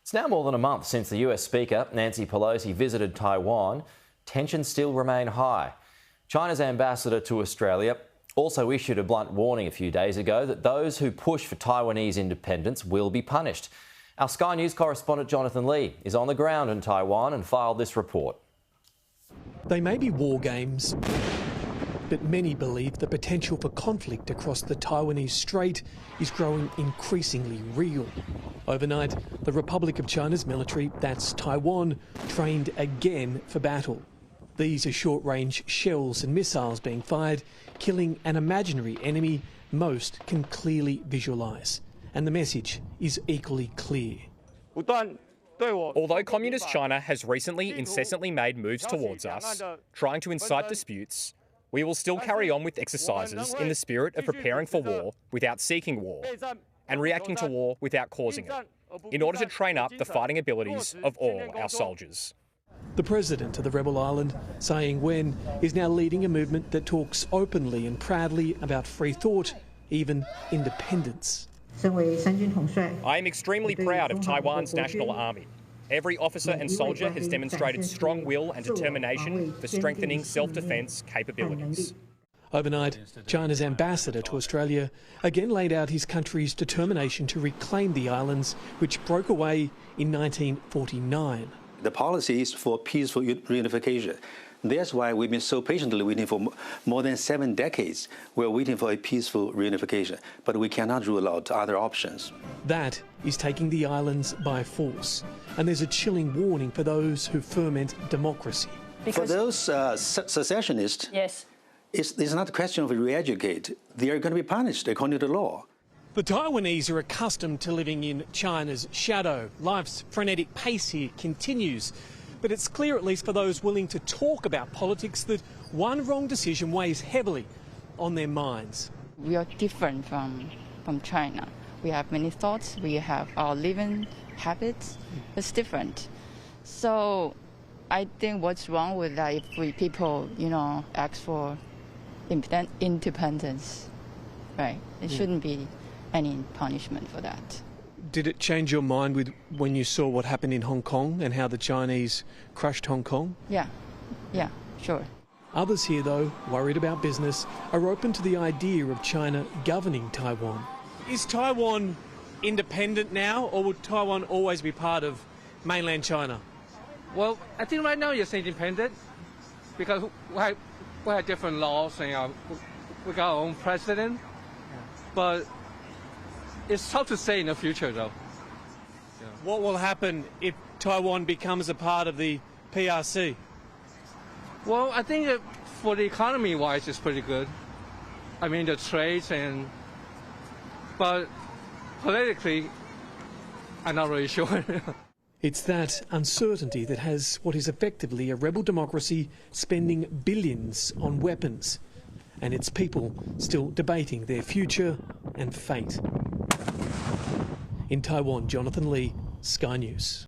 It's now more than a month since the US Speaker, Nancy Pelosi, visited Taiwan. Tensions still remain high. China's ambassador to Australia also issued a blunt warning a few days ago that those who push for Taiwanese independence will be punished. Our Sky News correspondent Jonathan Lee is on the ground in Taiwan and filed this report. They may be war games, but many believe the potential for conflict across the Taiwanese Strait is growing increasingly real. Overnight, the Republic of China's military, that's Taiwan, trained again for battle. These are short-range shells and missiles being fired, killing an imaginary enemy most can clearly visualise. And the message is equally clear. Although Communist China has recently incessantly made moves towards us, trying to incite disputes, we will still carry on with exercises in the spirit of preparing for war without seeking war, and reacting to war without causing it, in order to train up the fighting abilities of all our soldiers. The president of the rebel island, Tsai Ing-wen, is now leading a movement that talks openly and proudly about free thought, even independence. I am extremely proud of Taiwan's National Army. Every officer and soldier has demonstrated strong will and determination for strengthening self-defence capabilities. Overnight, China's ambassador to Australia again laid out his country's determination to reclaim the islands, which broke away in 1949. The policy is for peaceful reunification. That's why we've been so patiently waiting for more than 7 decades. We're waiting for a peaceful reunification, but we cannot rule out other options. That is taking the islands by force. And there's a chilling warning for those who ferment democracy. For those secessionists, yes, it's not a question of re-educate. They are going to be punished according to the law. The Taiwanese are accustomed to living in China's shadow. Life's frenetic pace here continues. But it's clear, at least for those willing to talk about politics, that one wrong decision weighs heavily on their minds. we are different from China. We have many thoughts, we have our living habits. It's different. So I think what's wrong with that if people, ask for independence, right? It shouldn't be any punishment for that. Did it change your mind when you saw what happened in Hong Kong and how the Chinese crushed Hong Kong? Yeah, sure. Others here, though, worried about business, are open to the idea of China governing Taiwan. Is Taiwan independent now, or would Taiwan always be part of mainland China? Well, I think right now it's independent because we have different laws and we got our own president. But it's tough to say in the future, though. Yeah. What will happen if Taiwan becomes a part of the PRC? Well, I think for the economy-wise, it's pretty good. I mean, the trades but politically, I'm not really sure. It's that uncertainty that has what is effectively a rebel democracy spending billions on weapons, and its people still debating their future and fate. In Taiwan, Jonathan Lee, Sky News.